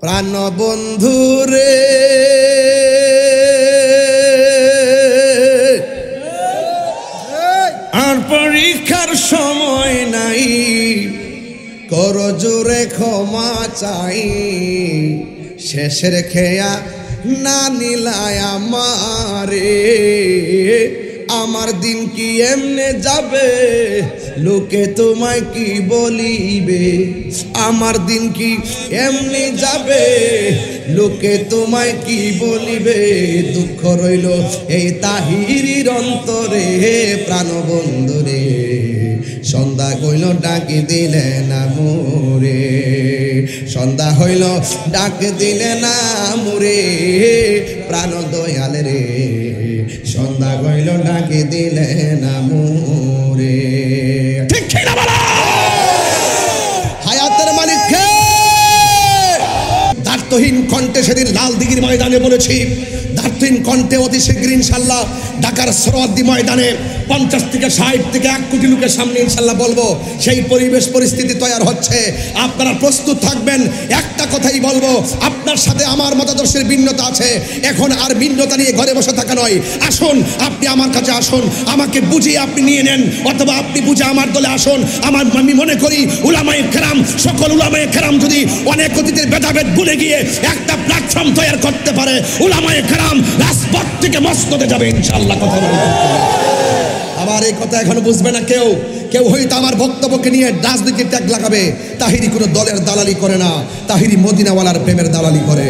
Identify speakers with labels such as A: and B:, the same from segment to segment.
A: প্রাণ বন্ধু রে আর পরীক্ষার সময় নাই, কর জোরে ক্ষমা চাই, শেষের খেয়া না নিলায় আমারে, আমার দিন কি এমনে যাবে, লোকে তোমায় কি বলিবে, আমার দিন কি এমনি যাবে, লোকে তোমায় কি বলিবে, দুঃখ রইল এই তাহিরির অন্তরে, প্রাণ বন্ধুরে সন্ধ্যা হইল ডাকি দিলে না মোরে, সন্ধ্যা হইল ডাক দিলে না মোরে, প্রাণ দয়াল রে সন্ধ্যা হইল ডাকি দিলে না মোরে। ঠিক ঠিক না বলো, হায়াতের মালিক কে? দার্থহীন কণ্ঠে সেদিন লাল দিঘির ময়দানে বলেছি, দার্থহীন কণ্ঠে অতি শীঘ্র ইনশাল্লাহ ঢাকার সরোয়ার্দী ময়দানে 50 থেকে 60 থেকে 1 কোটি লোকের সামনে ইনশাল্লাহ বলবো। সেই পরিবেশ পরিস্থিতি তৈরি হচ্ছে, আপনারা প্রস্তুত থাকবেন। একটা কথাই বলবো, আপনার সাথে আমার মতাদর্শের ভিন্নতা আছে, এখন আর ভিন্নতা নিয়ে ঘরে বসে থাকা নয়। আসুন, আপনি আমার কাছে আসুন, আমাকে বুঝিয়ে আপনি নিয়ে নেন, অথবা আপনি বুঝে আমার দলে আসুন। আমি মনে করি উলামায়ে কেরাম, সকল উলামায়ে কেরাম যদি অনেক অতীতের ভেদাভেদ ভুলে গিয়ে একটা প্ল্যাটফর্ম তৈরি করতে পারে, উলামায়ে কেরাম রাজপথ থেকে মসনদে যাবে ইনশাআল্লাহ। কথা বলতে আবার এই কথা এখনো বুঝবে না কেউ কেউ হয়তো আমার বক্তব্যকে নিয়ে রাজনীতির ট্যাগ লাগাবে। তাহিরি কোনো দলের দালালি করে না, তাহিরি মদিনাওয়ালার প্রেমের দালালি করে।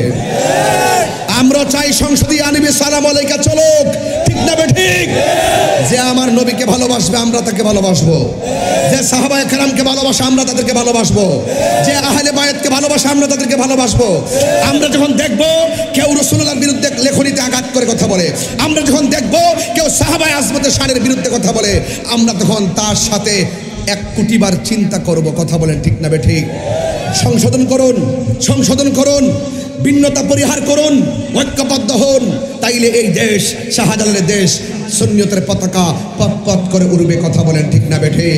A: আমরা চাই সংসদীয় আইনে সালাম আলাইকা চলুক, ঠিক না ঠিক? যে আমার নবীকে ভালোবাসবে আমরা তাকে ভালোবাসবো, যে সাহাবায়ে কেরামকে ভালোবাসে আমরা তাদেরকে ভালোবাসবো, যে আহলে বায়াতকে ভালোবাসে আমরা তাদেরকে ভালোবাসবো। আমরা যখন দেখব কেউ রাসূলুল্লাহর বিরুদ্ধে লেখনীতে আঘাত করে কথা বলে, আমরা যখন দেখব কেউ সাহাবায়ে আজমতের শানের বিরুদ্ধে কথা বলে, আমরা তখন তার সাথে 1 কোটি বার চিন্তা করব। কথা বলেন ঠিক না ঠিক? সংশোধন করুন, সংশোধন করুন, ভিন্নতা পরিহার করুন, ঐক্যবদ্ধ হন, তাইলে এই দেশ শাহজালালের দেশ, সুন্নিয়তের পতাকা পথ পথ করে উড়বে। কথা বলেন ঠিক না বেঠে?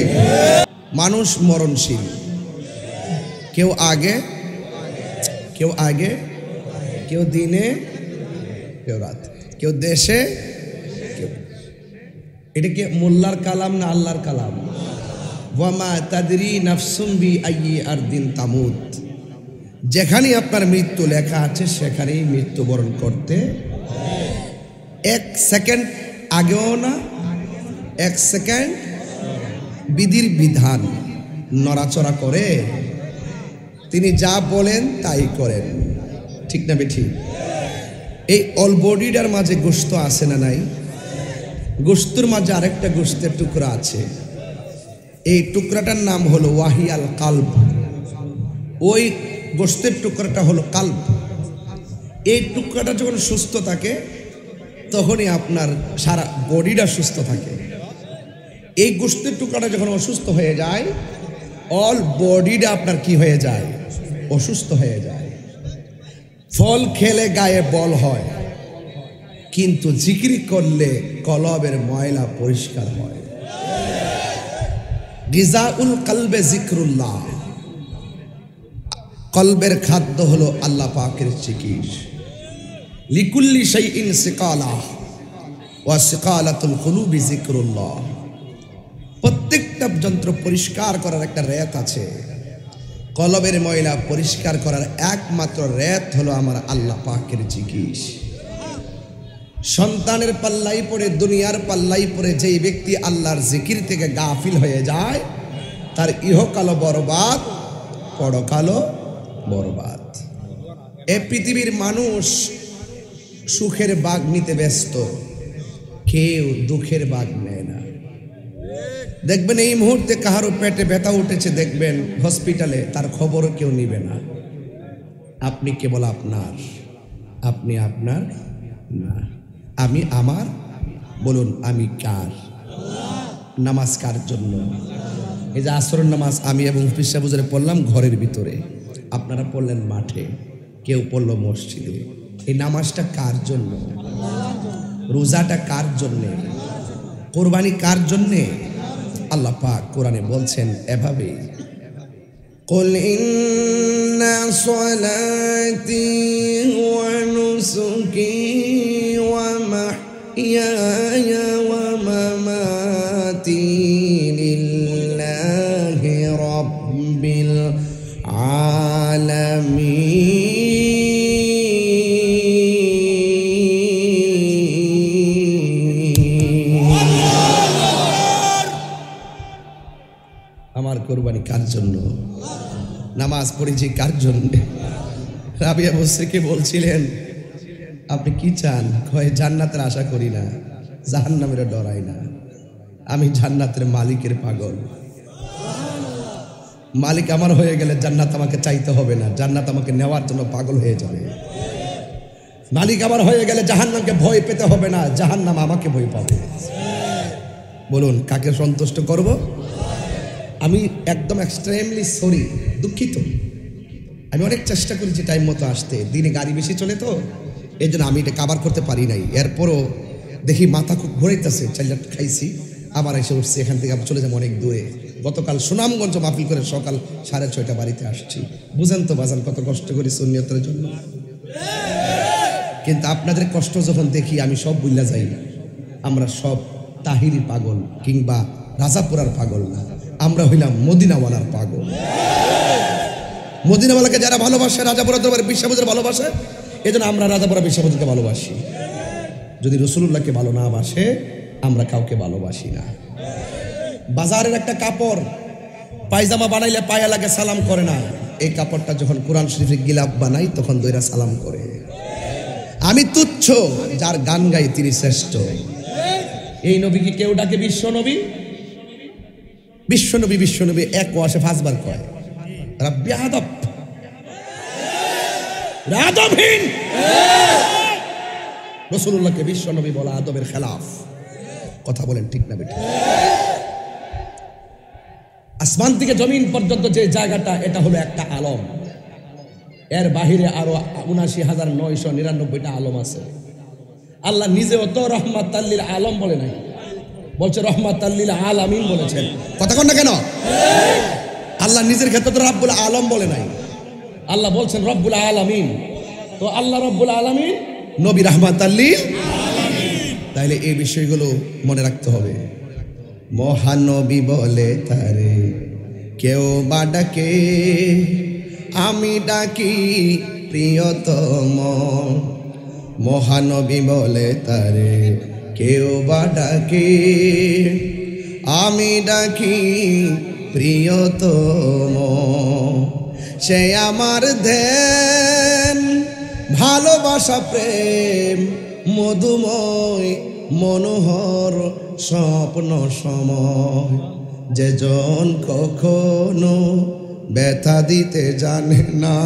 A: মানুষ মরণশীল, কেউ আগে কেউ আগে, কেউ দিনে কেউ রাত, কেউ দেশে কেউ। এটা কি মোল্লার কালাম না আল্লাহর কালাম? ওয়ামা তাদরি নাফসুম বি আইয়ি আরদিন তামুত। যেখানে আপনার মৃত্যু লেখা আছে সেখানেই মৃত্যুবরণ করতে, 1 সেকেন্ড আগেও না 1 সেকেন্ড বিধির বিধান নড়াচড়া করে, তিনি যা বলেন তাই করেন, ঠিক না বেঠিক? এই অল বডিটার মাঝে গোশত আছে না নাই? গোশতের মাঝে আরেকটা গোশতের টুকরা আছে, এই টুকরাটার নাম হলো ওয়াহিয়াল কালব। ওই গোশতের টুকরাটা হলো কালব। এই টুকরাটা যখন সুস্থ থাকে তখনই আপনার সারা বডিটা সুস্থ থাকে। এই গোশতের টুকরাটা যখন অসুস্থ হয়ে যায়, অল বডিটা আপনার কি হয়ে যায়? অসুস্থ হয়ে যায়। ফল খেলে গায়ে বল হয়, কিন্তু জিকির করলে কলবের ময়লা পরিষ্কার হয়। গিজাউল কলবে জিক্রুল্লাহ, কলবের খাদ্য হলো আল্লাহ পাকের জিকির। লিকুল্লি শাইইন সিকালা ওয়া সিকালাতুল কুলুবি জিক্রুল্লাহ। প্রত্যেকটা যন্ত্র পরিষ্কার করার একটা রেত আছে, কলবের ময়লা পরিষ্কার করার একমাত্র রেত হলো আমার আল্লাহ পাকের জিকির। সন্তানের পাল্লাই পড়ে, দুনিয়ার পাল্লাই পড়ে যেই ব্যক্তি আল্লাহর জিকির থেকে গাফিল হয়ে যায়, তার ইহকালও বরবাদ, পরকালও বরবাদ। এ পৃথিবীর মানুষ সুখের বাগ নিতে ব্যস্ত, কেউ দুঃখের বাগ নেয় না। দেখবেন এই মুহূর্তে কাহারও পেটে ব্যথা উঠেছে, দেখবেন হসপিটালে, তার খবরও কেউ নিবে না। আপনি কেবল আপনার, আপনি আপনার না, আমি আমার। বলুন আমি কার? নামাজ কার জন্য? এই যে আসরের নামাজ আমি এবং হাফিজ সাহেব হুজুরে পড়লাম ঘরের ভিতরে, আপনারা পড়লেন মাঠে, কেউ পড়লো মসজিদে। এই নামাজটা কার জন্য? রোজাটা কার জন্যে? কোরবানি কার জন্যে? আল্লাহ পাক কোরআনে বলছেন এভাবে, قل إن صلاتي ونسكي ومحياي ومماتي لله رب العالمين আমার কুরবানি কার জন্য? নামাজ পড়েছি কার জন্য? রাবিয়া বসরিকে বলছিলেন আপনি কি চান? কয় জান্নাতের আশা করি না, জাহান্নামের ডরাই না, আমি জান্নাতের মালিকের পাগল। মালিক আমার হয়ে গেলে জান্নাত আমাকে চাইতে হবে না, জান্নাত আমাকে নেওয়ার জন্য পাগল হয়ে যাবে। মালিক আমার হয়ে গেলে জাহান্নামকে ভয় পেতে হবে না, জাহান্নাম আমাকে ভয় পাবে। বলুন কাকে সন্তুষ্ট করব? আমি একদম এক্সট্রিমলি সরি, দুঃখিত। আমি অনেক চেষ্টা করেছি টাইম মতো আসতে, দিনে গাড়ি বেশি চলে তো এই জন্য আমি এটা কাভার করতে পারি নাই। এরপরও দেখি মাথা খুব ঘুরাইতেছে, চাইলে খাইছি আবার এসে উঠছি, এখান থেকে চলে যাবো অনেক দূরে। গতকাল সুনামগঞ্জ মাহফিল করে সকাল 6:30 বাড়িতে আসছি। বুঝেন তো বাজান কত কষ্ট করি সুন্নিয়তের জন্য। কিন্তু আপনাদের কষ্ট যখন দেখি আমি সব ভুলে যাই। আমরা সব তাহিরি পাগল কিংবা রাজাপুরার পাগল না, আমরা হইলাম মদিনাওয়ালার পাগল। মদিনাওয়ালাকে যারা ভালোবাসে, রাজাপুরা দরবারে বিশ্ববাজার ভালোবাসে, এই জন্য আমরা রাজাপুরা বিশ্ববাজারকে ভালোবাসি। যদি রসুলুল্লাহকে ভালো না বাসে আমরা কাউকে ভালোবাসি না। বাজারের একটা কাপড় পায়জামা বানাইলে পায়া লাগে, সালাম করে না। এই কাপড়টা যখন কোরআন শরীফের গিলাপ বানাই তখন দইরা সালাম করে। আমি তুচ্ছ, যার গান গাই তিনি শ্রেষ্ঠ। এই নবীকে কেউ ডাকে বিশ্ব নবী, বিশ্বনবী বিশ্বনবী এক ওয়াসে 5 বার কয়। রাব্বি আদব আদবহীন। রাসূলুল্লাহকে বিশ্বনবী বলা আদবের খেলাফ। কথা বলেন ঠিক না বেঠিক? আসমান থেকে জমিন পর্যন্ত যে জায়গাটা, এটা হলো একটা আলম। এর বাহিরে আরো ৭৯,৯৯৯টা আলম আছে। আল্লাহ নিজেও তো রহমাতাল্লিল আলম বলে নাই, বলছে রহমাতাল্লিল আলামিন বলেছেন। কথা কন না কেন? আল্লাহ নিজের ক্ষেত্রে তো রব্বুল আলম বলে নাই, আল্লাহ বলছেন রব্বুল আলামিন। তো আল্লাহ রব্বুল আলামিন, নবী রহমাতাল্লিল আলামিন। তাইলে এই বিষয়গুলো মনে রাখতে হবে। মহানবী বলে তারে কেউ বা ডাকে, আমি ডাকি প্রিয়তম। মহানবী বলে তারে কেউ বা ডাকে, আমি ডাকি প্রিয়তম। সে আমার ধ্যান ভালোবাসা প্রেম মধুময় মনোহর স্বপ্ন সময়। যে জন কখনো ব্যথা দিতে জানে না,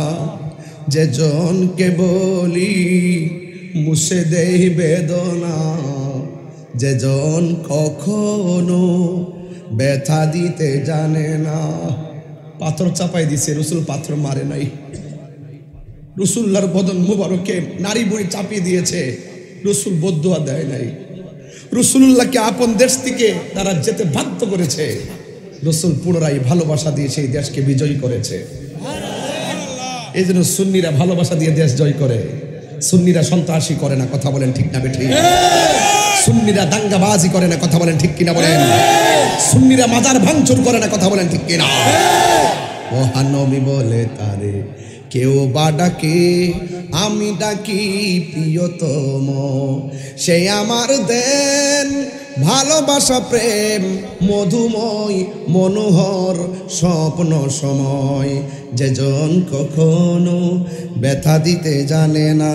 A: যে জনকে বলি মুছে দেই বেদনা। যে জন কখনো ব্যথা দিতে জানে না। পাথর চাপাই দিছে, রসুল পাথর মারে নাই। রসুল্লাহর বদন মুবারকে নারী বুড়ি চাপিয়ে দিয়েছে, রসুল বদদুয়া দেয় নাই। রসুল্লাহকে আপন দেশ থেকে তারা যেতে বাধ্য করেছে, রসুল পুনরায় ভালোবাসা দিয়ে সেই দেশকে বিজয়ী করেছে। এই জন্য সুন্নিরা ভালোবাসা দিয়ে দেশ জয় করে। সুন্নিরা সন্ত্রাসী করে না, কথা বলেন ঠিক না বেঠিক? সুন্নিরা দাঙ্গাবাজি করে না, কথা বলেন ঠিক কিনা বলেন? সুন্নিরা মাজার ভাঙচুর করে না, কথা বলেন ঠিক কিনা? মহানবী বলে তারে কেউ বা ডাকে, আমি ডাকি প্রিয়তম। সে আমার দেন ভালোবাসা প্রেম মধুময় মনোহর স্বপ্ন সময়। যে জন কখনো ব্যথা দিতে জানে না,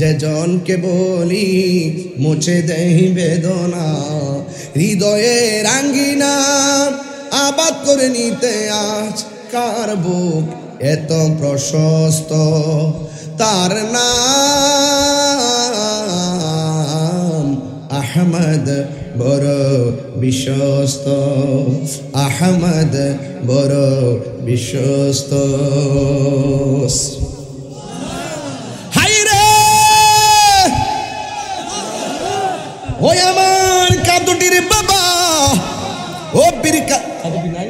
A: যে জনকে বলি মুছে দেই বেদনা। হৃদয়ের আঙ্গিনা আবাদ করে নিতে আজ কার বুক এত প্রশস্ত। তার নাম আহমদ বড় বিশ্বস্ত, আহমদ বড় বিশ্বস্ত। হাইরে ওই আমার কাদুটির বাবা, ও বীর কাদুটি নাই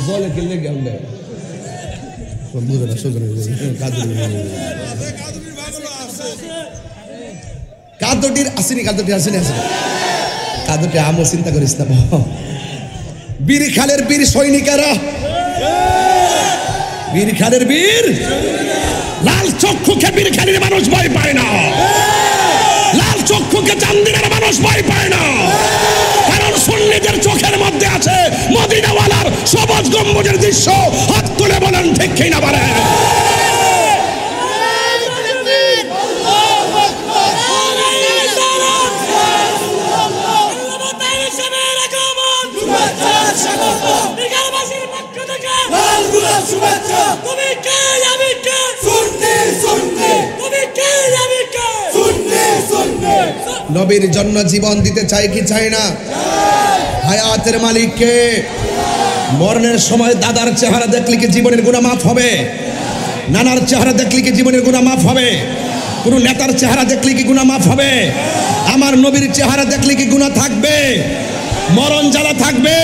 A: জলে কিনলে গেলে কাদটির আসেনি, কাদটি আসেনি, আসেনি কাদটি আমও চিন্তা করিস না। বীর খালের বীর সৈনিকেরা, বীর খালের বীর, লাল চক্ষুকে বীর খালের মানুষ ভয় পায় না, লাল চক্ষুকে চান্দিনার মানুষ ভয় পায় না, কারণ সুন্নিদের চোখের মধ্যে আছে মদিনাওয়ালার সবুজ গম্বুজের দৃশ্য। হাত তুলে বলেন ঠিক কিনা বলেন। নবীর জন্য জীবন দিতে চাই কি চাই না? হায়াতের মালিককে। মরণের সময় দাদার চেহারা দেখলে কি জীবনের গুনাহ মাফ হবে? নানার চেহারা দেখলে কি জীবনের গুনাহ মাফ হবে? কোন নেতার চেহারা দেখলে কি গুনাহ মাফ হবে? আমার নবীর চেহারা দেখলে কি গুনাহ থাকবে? মরণ জ্বালা থাকবে?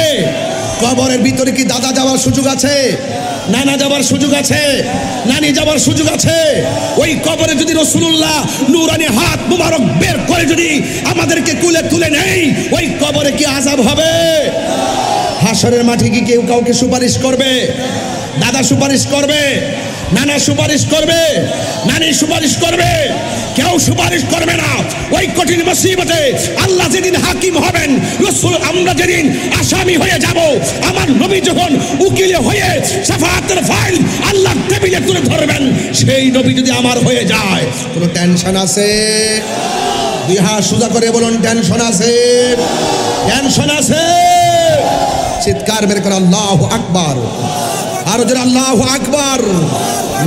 A: কবরের ভিতরে কি দাদা যাওয়ার সুযোগ আছে? নানা যাবার সুযোগ আছে? নানি যাবার সুযোগ আছে? ওই কবরে যদি রাসূলুল্লাহ নূরানি হাত মুবারক বের করে যদি আমাদেরকে কুলে তুলে নেই, ওই কবরে কি আযাব হবে? হাসরের মাঠে কি কেউ কাউকে সুপারিশ করবে? দাদা সুপারিশ করবে? নানা সুপারিশ করবে? নানি সুপারিশ করবে? কেউ সুপারিশ করবে না। ওই কঠিন মুসিবতে আল্লাহ যেদিন হাকিম হবেন, রাসূল আমরা যেদিন আসামি হয়ে যাব, আমার নবী যখন উকিল হয়ে শাফাআতের ফাইল আল্লাহর টেবিলে তুলে ধরবেন, সেই নবী যদি আমার হয়ে যায়, কোনো টেনশন আছে? দুই হাত সোজা করে বলুন, টেনশন আছে? টেনশন আছে? চিৎকার বের করে আল্লাহু আকবার। আর যারা আল্লাহু আকবার।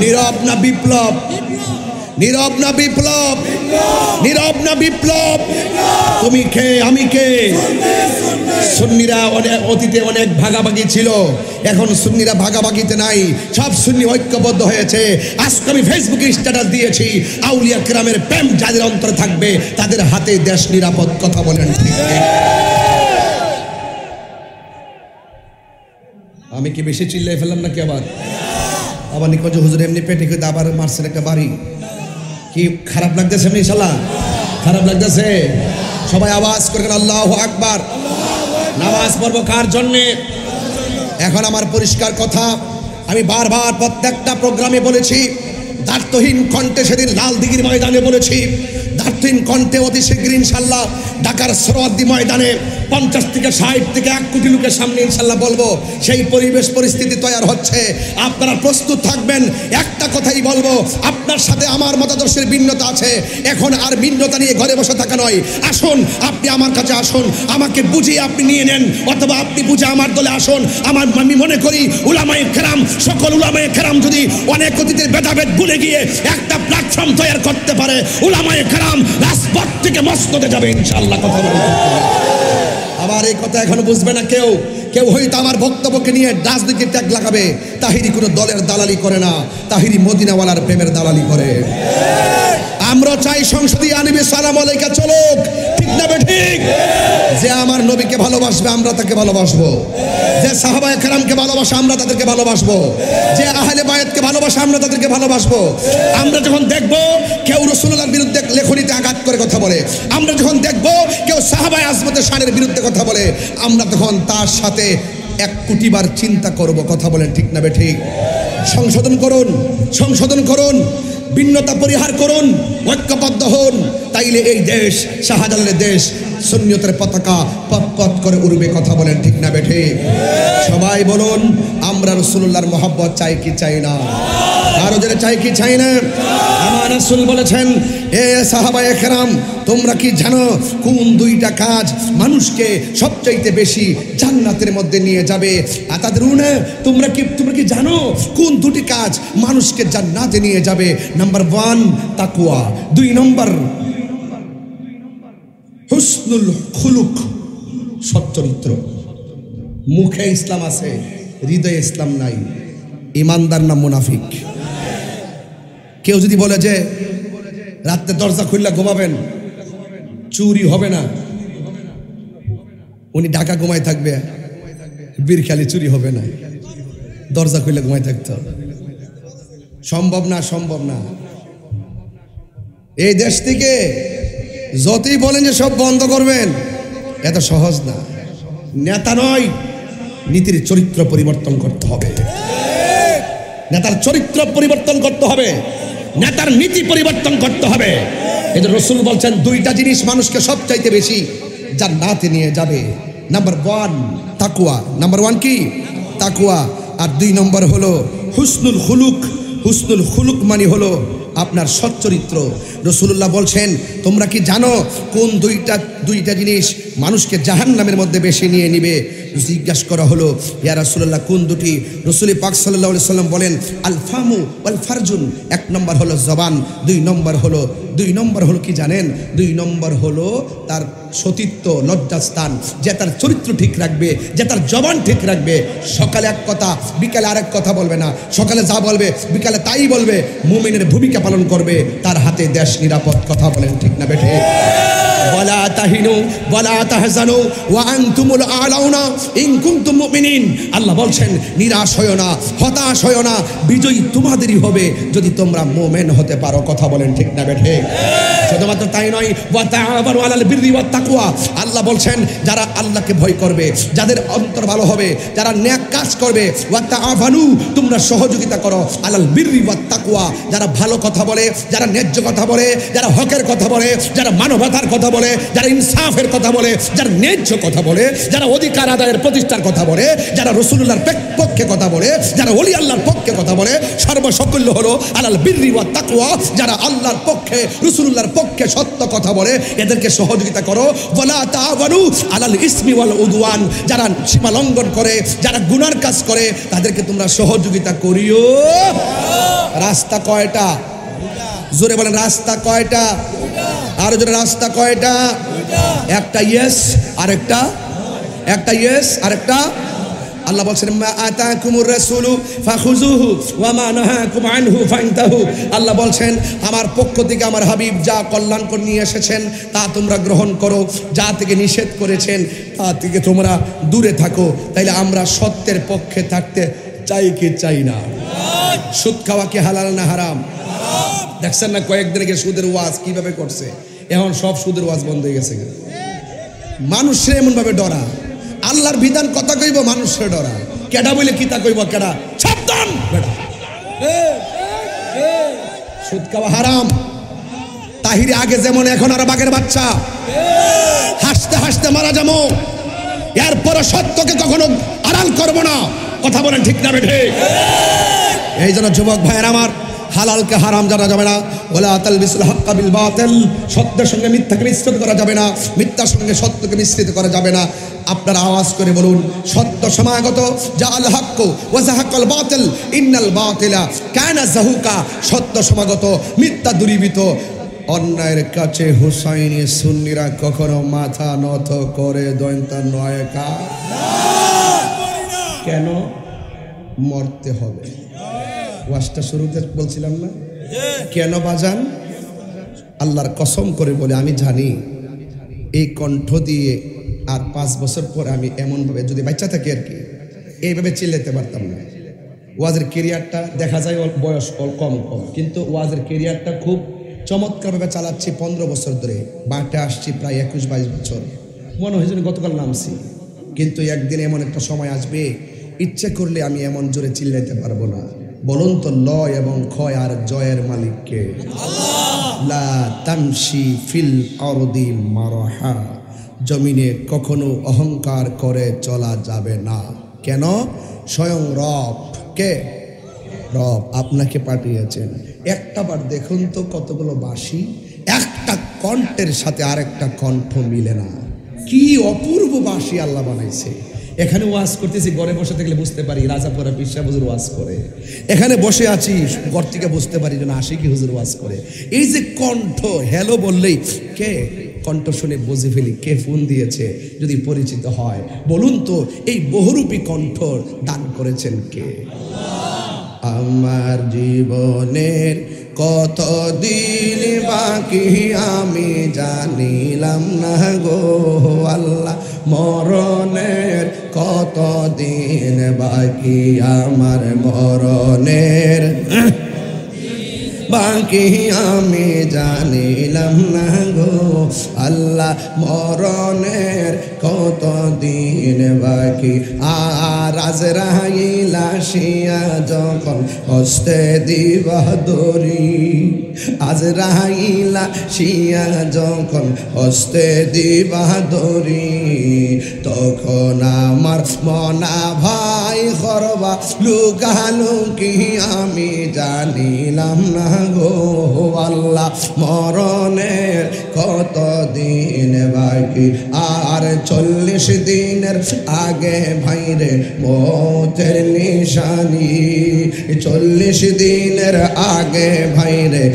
A: নীরব না বিপ্লব? নীরব না বিপ্লব? নীরব না বিপ্লব? তুমি কে, আমি কে? সুন্নিরা অতীতে অনেক ভাগাভাগি ছিল, এখন সুন্নিরা ভাগাভাগিতে নাই, সব সুন্নি ঐক্যবদ্ধ হয়েছে। আজকে আমি ফেসবুকে স্ট্যাটাস দিয়েছি, আউলিয়া কেরামের প্রেম যাদের অন্তরে থাকবে তাদের হাতে দেশ নিরাপদ। কথা বলেন ঠিক? আমি কি বেশি চিল্লাই ফেললাম নাকি? আবার নিকজ হুজুর এমনি পেটে খেতে আবার মারছেন একটা বাড়ি। কি খারাপ লাগতেছে? এমনি শালা খারাপ লাগতেছে? সবাই আওয়াজ করেন আল্লাহু আকবার। নামাজ পড়বো কার জন্যে? এখন আমার পরিষ্কার কথা, আমি বারবার প্রত্যেকটা প্রোগ্রামে বলেছি, দার্থহীন কণ্ঠে সেদিন লাল দিঘির ময়দানে বলেছি, দার্থহীন কণ্ঠে অতি শীঘ্র ইনশাল্লাহ ঢাকার সরোয়ার্দী ময়দানে 50 থেকে 60 থেকে 1 কোটি লোকের সামনে ইনশাল্লাহ বলবো। সেই পরিবেশ পরিস্থিতি তৈরি হচ্ছে, আপনারা প্রস্তুত থাকবেন। একটা কথাই বলবো, আপনার সাথে আমার মতাদর্শের ভিন্নতা আছে, এখন আর ভিন্নতা নিয়ে ঘরে বসে থাকা নয়। আসুন, আপনি আমার কাছে আসুন, আমাকে বুঝিয়ে আপনি নিয়ে নেন, অথবা আপনি বুঝে আমার দলে আসুন। আমি মনে করি উলামায়ে কেরাম, সকল উলামায়ে কেরাম যদি অনেক অতীতের ভেদাভেদ ভুলে গিয়ে একটা প্ল্যাটফর্ম তৈরি করতে পারে, উলামায়ে কেরাম রাজপথ থেকে মসনদে যাবে ইনশাআল্লাহ। কথা বলতে আবার এই কথা এখন বুঝবে না কেউ। কেউ হয়তো আমার বক্তব্যকে নিয়ে রাজনীতির ট্যাগ লাগাবে। তাহিরি কোনো দলের দালালি করে না, তাহিরি মদিনাওয়ালার প্রেমের দালালি করে। আমরা চাই সংসদীয় আইনে সালাম আলাইকা চলুক, ঠিক না ঠিক? যে আমার নবীকে ভালোবাসবে আমরা তাকে ভালোবাসবো, যে সাহাবায়ে কেরামকে ভালোবাসে আমরা তাদেরকে ভালোবাসবো, যে আহলে বায়াতকে ভালোবাসে আমরা তাদেরকে ভালোবাসবো। আমরা যখন দেখব কেউ রাসূলুল্লাহর বিরুদ্ধে লেখনীতে আঘাত করে কথা বলে, আমরা যখন দেখব কেউ সাহাবায়ে আজমতের শানের বিরুদ্ধে কথা বলে, আমরা তখন তার সাথে 1 কোটি বার চিন্তা করব। কথা বলেন ঠিক না ঠিক? সংশোধন করুন, সংশোধন করুন, ভিন্নতা পরিহার করুন, ঐক্যবদ্ধ হন, তাইলে এই দেশ শাহজালালের দেশ, সুন্নিয়তের পতাকা পথ করে উড়বে। কথা বলেন ঠিক না বেঠে? সবাই বলুন, আমরা রাসূলুল্লাহর মহব্বত চাই কি চাই না? আরো যারা চাই কি চাই না? আমার রাসূল বলেছেন, এ সাহাবায়ে কেরাম, তোমরা কি জানো কোন 2টা কাজ মানুষকে সবচাইতে বেশি জান্নাতের মধ্যে নিয়ে যাবে? আতাদরুনা, তোমরা কি জানো কোন 2টি কাজ মানুষকে জান্নাতে নিয়ে যাবে? নাম্বার 1 তাকওয়া, 2 নম্বর হুসনুল খুলুক, সচ্চরিত্র। মুখে ইসলাম আছে, হৃদয়ে ইসলাম নাই, ইমানদার না মুনাফিক। কেউ যদি বলে যে রাতে দরজা খুললে ঘুমাবেন, চুরি হবে না, উনি ঢাকা ঘুমায় থাকবে, বীরখালি চুরি হবে না। দরজা খুলে ঘুমাই থাকতো। সম্ভব না, সম্ভব না। এই দেশ থেকে যতই বলেন যে সব বন্ধ করবেন, এত সহজ না। নেতা নয়, নীতির চরিত্র পরিবর্তন করতে হবে। নেতার চরিত্র পরিবর্তন করতে হবে, নেতার নীতি পরিবর্তন করতে হবে। এই যে রাসূল বলছেন দুইটা জিনিস মানুষকে সবচাইতে বেশি জান্নাতে নিয়ে যাবে। নাম্বার 1 তাকওয়া। নাম্বার 1 কি? তাকওয়া। আর 2 নম্বর হলো হুসনুল খুলুক। হুসনুল খুলুক মানে হলো আপনার সচ্চরিত্র। রাসূলুল্লাহ বলছেন তোমরা কি জানো কোন দুইটা জিনিস মানুষকে জাহান্নামের মধ্যে বেশি নিয়ে নিবে? জিজ্ঞাসা করা হলো ইয়া রাসূলুল্লাহ কোন দুটি? রাসূল পাক সাল্লাল্লাহু আলাইহি সাল্লাম বলেন আল ফামু ওয়াল ফারজুন। 1 নম্বর হলো জবান, 2 নম্বর হলো কি জানেন? 2 নম্বর হলো তার সতীত্ব, লজ্জাস্থান। যে তার চরিত্র ঠিক রাখবে, যে তার জবান ঠিক রাখবে, সকালে এক কথা বিকালে আরেক কথা বলবে না, সকালে যা বলবে বিকালে তাই বলবে, মুমিনের ভূমিকা পালন করবে, তার হাতে দেশ নিরাপদ। কথা বলেন ঠিক না বেঠে? ওয়ালা তাহিনু ওয়ালা তাহজানু ওয়া আনতুমুল আলাউনা ইন কুনতুম মুমিনিন। আল্লাহ বলছেন নিরাশ হয়ো না, হতাশ হয়ো না, বিজয়ী তোমাদেরই হবে যদি তোমরা মুমিন হতে পারো। কথা বলেন ঠিক না বেঠে? শুধুমাত্র তাই নয়, ওয়া তাআবানু আলাল বিররি ওয়াত তাকওয়া। আল্লাহ বলছেন যারা আল্লাহকে ভয় করবে, যাদের অন্তর ভালো হবে, যারা নেক কাজ করবে, ওয়া তাআবানু তোমরা সহযোগিতা করো আলাল বিররি ওয়াত তাকওয়া। যারা ভালো কথা বলে, যারা ন্যায্য কথা বলে, যারা হকের কথা বলে, যারা মানবতার কথা বলে, যারা ইনসাফের কথা বলে, যারা ন্যায্য কথা বলে, যারা অধিকার আদায়ের প্রতিষ্ঠার কথা বলে, যারা রাসূলুল্লাহর পক্ষে কথা বলে, যারা ওলি আল্লাহর পক্ষে কথা বলে, সর্বসকল্য হলো আলাল বিররি ওয়াত তাকওয়া। যারা আল্লাহর পক্ষে, রাসূলুল্লাহর পক্ষে সত্য কথা বলে, এদেরকে সহযোগিতা করো। ওয়ালা তাআওয়ানু আলাল ইসমি ওয়াল উদওয়ান। যারা সীমা লঙ্ঘন করে, যারা গুনার কাজ করে, তাদেরকে তোমরা সহযোগিতা করিও। রাস্তা কয়টা? জোরে বলেন রাস্তা কয়টা? আর জোরে রাস্তা কয়টা? একটা ইয়েস আর একটা ইয়েস আর একটা। আল্লাহ বলছেন মা আতাকুমুর রাসূলু ফাখুযুহু ওয়া মা নাহাকুম আনহু ফান্তাহু। আল্লাহ বলছেন আমার পক্ষ থেকে আমার হাবিব যা কল্যাণকর নিয়ে এসেছেন তা তোমরা গ্রহণ করো, যা থেকে নিষেধ করেছেন তা থেকে তোমরা দূরে থাকো। তাইলে আমরা সত্যের পক্ষে থাকতে চাই কি চাই না? সুদ খাওয়া কি হালাল না হারাম? দেখছেন না কয়েকদিন আগে সুদের ওয়াজ কিভাবে করছে? এখন সব সুদের ওয়াজ বন্ধ হয়ে গেছে। মানুষের এমন ভাবে ডরা, আল্লাহর বিধান কথা কইব মানুষের ডরা। কেডা বলে কিতা কইব, কেডা সাবধান বেটা। সুদ খাওয়া হারাম। তাহিরে আগে যেমন এখন আর বাঘের বাচ্চা, হাসতে হাসতে মারা যাবো। এরপরে সত্যকে কখনো আড়াল করবো না। কথা বলেন ঠিক না বেঠে? এই জন্য যুবক ভাইয়ের আমার, হালালকে হারাম জানা যাবে না। ওয়ালা তালবিসুল হাক্কা বিল বাতিল। সত্যের সঙ্গে মিথ্যাকে মিশ্রিত করা যাবে না, মিথ্যার সঙ্গে সত্যকে মিশ্রিত করা যাবে না। আপনারা আওয়াজ করে বলুন সত্য সমাগত, জাআল হাক্কু ওয়া যাহাকাল বাতিল ইন্নাল বাতিলা কানা যাহুকা। সত্য সমাগত, মিথ্যা দূরীভূত। অন্যায়ের কাছে হুসাইনি সুন্নিরা কখনো মাথা নত করে দৈন্তা নয় কা। কেন? মরতে হবে। ওয়াজটা শুরুতে বলছিলাম না কেন বাজান? আল্লাহর কসম করে বলে আমি জানি এই কণ্ঠ দিয়ে আর 5 বছর পর আমি এমনভাবে যদি বাচ্চা থাকি আর কি এইভাবে চিল্লাতে পারতাম না। ওয়াজের কেরিয়ারটা দেখা যায় বয়স কম, কিন্তু ওয়াজের কেরিয়ারটা খুব চমৎকারভাবে চালাচ্ছি 15 বছর ধরে। বাঁটে আসছি প্রায় 21-22 বছর। মনে হয় যেন গতকাল নামছি, কিন্তু একদিন এমন একটা সময় আসবে ইচ্ছে করলে আমি এমন জোরে চিল্লাইতে পারবো না। বলুন তো লয় এবং ক্ষয় আর জয়ের মালিককে? লা তামশি ফিল আরদি মারহা। জমিনে কখনো অহংকার করে চলা যাবে না। কেন? স্বয়ং রব। কে? রব আপনাকে পাঠিয়েছেন। একটা বার দেখুন তো কতগুলো বাঁশি একটা কণ্ঠের সাথে আরেকটা কণ্ঠ মিলে না। কি অপূর্ব বাঁশি আল্লাহ বানাইছে। এখানে ওয়াজ করতেছি, ঘরে বসে থাকলে বুঝতে পারি রাজাপুরা পীর সাহেব হুজুর ওয়াজ করে। এখানে বসে আছি, ঘর থেকে বুঝতে পারি যেন আশিকি হুজুর ওয়াজ করে। এই যে কণ্ঠ, হ্যালো বললেই কে কণ্ঠ শুনে বুঝে ফেলি কে ফোন দিয়েছে। যদি পরিচিত হয় বলুন তো এই বহুরূপী কণ্ঠ দান করেছেন কে? আমার জীবনের কত দিন বাকি আমি জানিলাম না গো আল্লাহ, মরণের কত দিন বাকি আমার মরণের বাকি আমি জানিলাম না গো আল্লাহ মরণের কত দিন বাকি আর আজরাইল আসিয়া যখন হস্তে দিবা দড়ি আজরাইল আসিয়া যখন হস্তে দিবা দড়ি তখন আমার মনা ভাই করবা লুকালুকি আমি জানিলাম না গো আল্লাহ মরণের কত দিন বাকি আর 40 দিনের আগে ভাইরে মৌতের নিশানি 40 দিনের আগে ভাইরে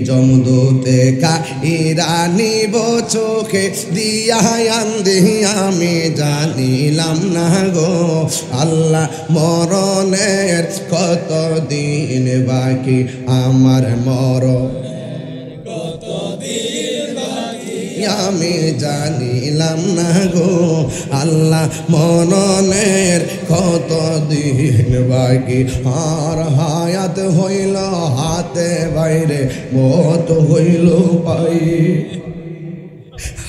A: জমদূতে কাইরানি চোখে দিয়া আন্ধি আমি জানিলাম না গো আল্লাহ মরণের কত দিন বাকি আমার মরণ আমি জানিলাম না গো আল্লাহ মরণের কত দিন বাকি আর হায়াত হইল হাতে বাইরে মত হইল পাই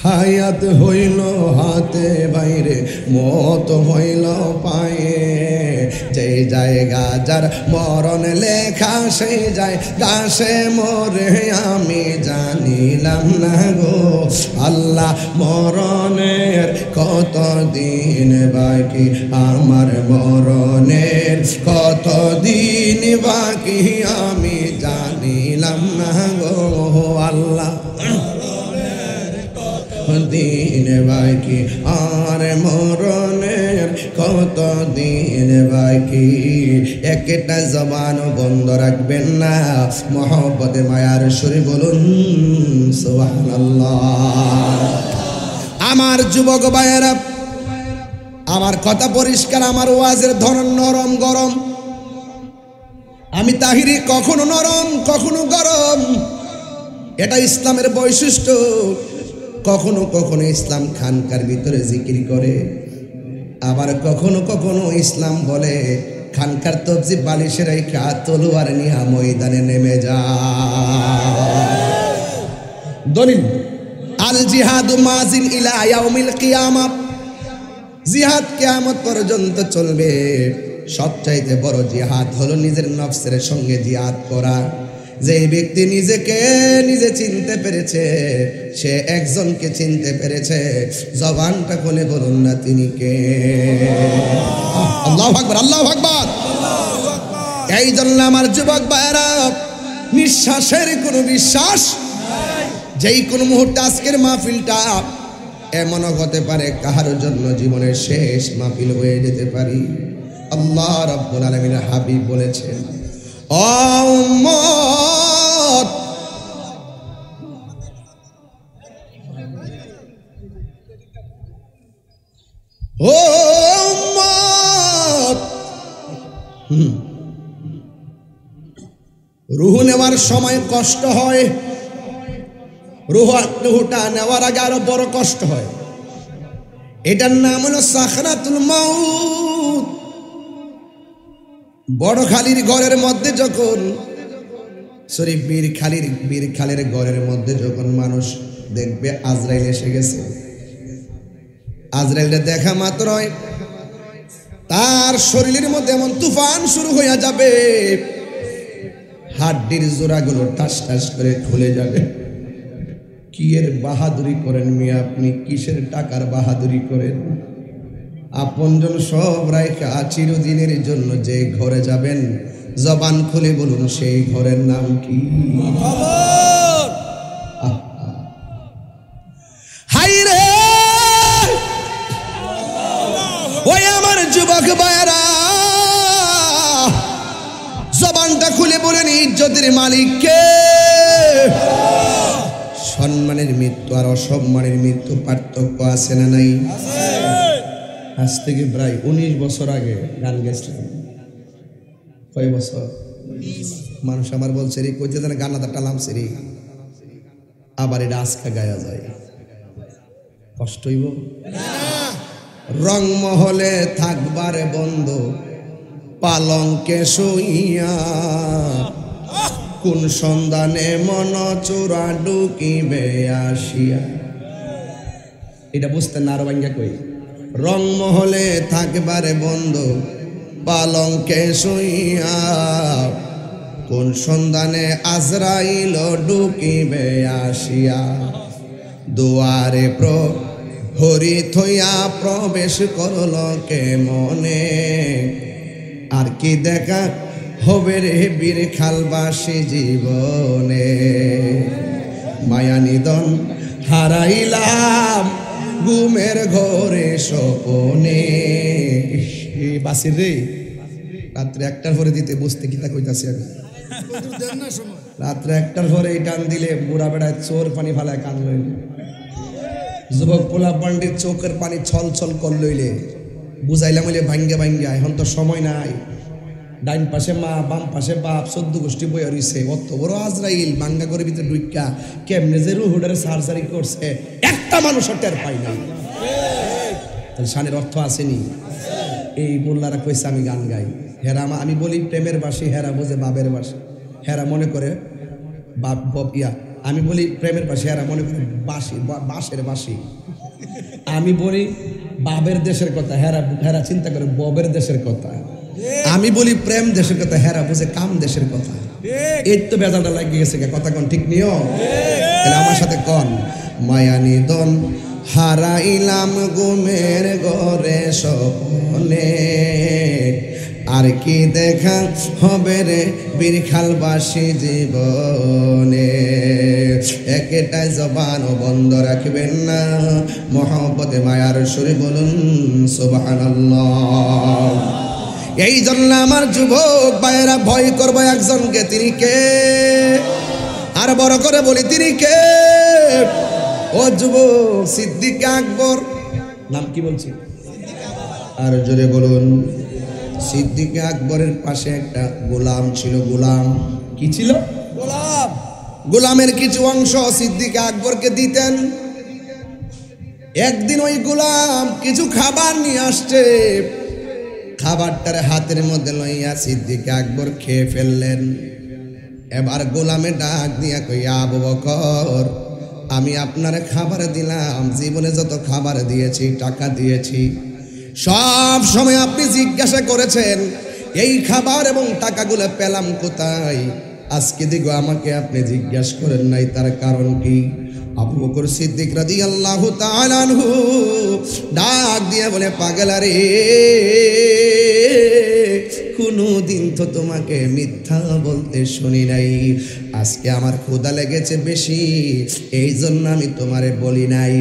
A: হায়াত হইল হাতে বাইরে মত হইল পায়ে যে জায়গা যার মরণ লেখা সেই জায়গা সে মরে আমি জানিলাম না গো আল্লাহ মরণের কত দিন বাকি আমার মরণের কত দিন বাকি আমি জানিলাম না গো আল্লাহ দিন বাকি আর মরণের কত দিন বাকি একটা জবান বন্ধ রাখবেন না মহব্বতে মায়ার সুরে বলুন সুবহানাল্লাহ আমার যুবক ভাইয়েরা আমার কথা পরিষ্কার আমার ওয়াজের ধরন নরম গরম আমি তাহিরি কখনো নরম কখনো গরম এটা ইসলামের বৈশিষ্ট্য কখনো কখনো ইসলাম খানকার ভিতরে জিকির করে আবার কখনো কখনো ইসলাম বলে খানকার তবজি বালিশের রেখা তলোয়ার নিয়ে ময়দানে নেমে যা দলিল আল জিহাদু মাজিল ইলা ইয়াউমিল কিয়ামah জিহাদ কিয়ামত পর্যন্ত চলবে সবচাইতে বড় জিহাদ হলো নিজের নফসের সঙ্গে জিহাদ করা যে ব্যক্তি নিজেকে নিজে চিনতে পেরেছে সে একজনকে চিনতে পেরেছে জবানটা খুলে বলুন না তিনি কে আল্লাহু আকবার আল্লাহু আকবার এই জন্য আমার যুবক ভাইরা নিঃশ্বাসের কোনো বিশ্বাস যেই কোনো মুহূর্তে আজকের মাহফিলটা এমনও হতে পারে কাহার জন্য জীবনের শেষ মাহফিল হয়ে যেতে পারি আল্লাহ রাব্বুল আলামিনের হাবিব বলেছেন উম্মত ও উম্মত রূহ নেওয়ার সময় কষ্ট হয় রূহটা নেওয়ার আগে আরো বড় কষ্ট হয় এটার নাম হলো সাকরাতুল মাউত বড় খালির ঘরের মধ্যে যখন বীর খালের ঘরের মধ্যে যখন মানুষ দেখবে আজরাইল এসে গেছে আজরাইলটা দেখা মাত্রই তার শরীরের মধ্যে এমন তুফান শুরু হয়ে যাবে হাড্ডির জোড়াগুলো টাস টাস করে খুলে যাবে কি এর বাহাদুরি করেন মিয়া আপনি কিসের টাকার বাহাদুরি করেন আপনজন সব রাইখা চিরদিনের জন্য যে ঘরে যাবেন জবান খুলে বলুন সেই ঘরের নাম কি হাই রে ওই আমার যুবক ভাইরা জবানটা খুলে বলেন ইজ্জতের মালিক কে সম্মানের মৃত্যু আর অসম্মানের মৃত্যু পার্থক্য আছে না নাই আজ থেকে প্রায় 19 বছর আগে গান গেছিলাম কয় বছর মানুষ আমার বলছে রে কইতে জানে গানাটা টালাম রে আবার এটা আজকা গায়া যায় কষ্ট হইব রংমহলে থাকবারে বন্ধু পালঙ্কে শুইয়া কোন সন্ধানে মন চোরা ঢুকিবে আসিয়া। এটা বুঝতে না আরো ভাঙ্গা কই রংমহলে থাকবারে বন্ধু পালঙ্কে শুইয়া কোন সন্ধানে আজরাইল ঢুকিবে আসিয়া। দুয়ারে প্রহরী থইয়া প্রবেশ করল কে মনে আর কি দেখা হবে রে বীর খালবাসী জীবনে। মায়া নিদন হারাইলাম ঘুমের ঘরে স্বপনে। বাসির রে রাত্রে 1টার পরে দিতে বুঝতে কিতা কইতাছি আমি রাত্রে 1টার পরে টান দিলে বুড়া বেড়ায় চোর পানি ফালায় কান লইলে যুবক পোলা পান্ডির চোখের পানি ছল ছল কর লইলে বুঝাইলাম হইলে ভাঙ্গে ভাঙ্গে এখন তো সময় নাই। ডাইন পাশে মা বাম পাশে বাপ 14 গোষ্ঠী বইয়া রইছে অত বড় আজরাইল ভাঙ্গা করে ভিতরে ঢুইকা কেমনে যে রুহুডারে সার্জারি করছে একটা মানুষ টের পাই নাই। তাহলে শানের অর্থ আসেনি। এই মোল্লারা কইছে আমি গান গাই হেরা আমি বলি প্রেমের বাসি হেরা বোঝে বাবের বাসি হেরা মনে করে বাপ বপিয়া। আমি বলি প্রেমের বাসি হেরা মনে করে বাসি বাঁশের বাসি। আমি বলি বাবের দেশের কথা হেরা হেরা চিন্তা করে ববের দেশের কথা। আমি বলি প্রেম দেশের কথা হেরা বুঝে কাম দেশের কথা। এই তো বেজালটা লাগিয়ে গেছে কথা কোন ঠিক নিও তাহলে আমার সাথে কন মায়া নিদন হারাইলাম ঘুমের ঘরে স্বপনে আর কি দেখা হবে রে বীর খালবাসী জীবনে। একটাই জবান বন্ধ রাখবেন না মহব্বতে মায়ার সুরে বলুন সুবহানাল্লাহ। এই জন্য আমার যুবক ভাইয়েরা ভয় করবো একজনকে, তিনি কে? আর বড় করে বলি তিনি কে? ও যুবক সিদ্দিক আকবর। নাম কি বলছি? আর জোরে বলুন। সিদ্দিক আকবরের পাশে একটা গোলাম ছিল। গোলাম কি ছিল? গোলাম। গোলামের কিছু অংশ সিদ্দিক আকবরকে দিতেন। একদিন ওই গোলাম কিছু খাবার নিয়ে আসছে, খাবারটার হাতের মধ্যে লইয়া সিদ্দিক আকবর খেয়ে ফেললেন। এবার গোলামে ডাক দিয়া কইয়া আবু বকর আমি আপনার খাবার দিলাম, জীবনে যত খাবার দিয়েছি টাকা দিয়েছি সব সময় আপনি জিজ্ঞাসা করেছেন এই খাবার এবং টাকাগুলো পেলাম কোথায়, আজকে দিগো আমাকে আপনি জিজ্ঞাসা করেন নাই, তার কারণ কি? আবু বকর সিদ্দিক রাদিয়াল্লাহু তাআলা আনহু ডাক দিয়ে বলে পাগলা রে কোনদিন তো তোমাকে মিথ্যা বলতে শুনি নাই, আজকে আমার ক্ষুধা লেগেছে বেশি এই জন্য আমি তোমারে বলি নাই।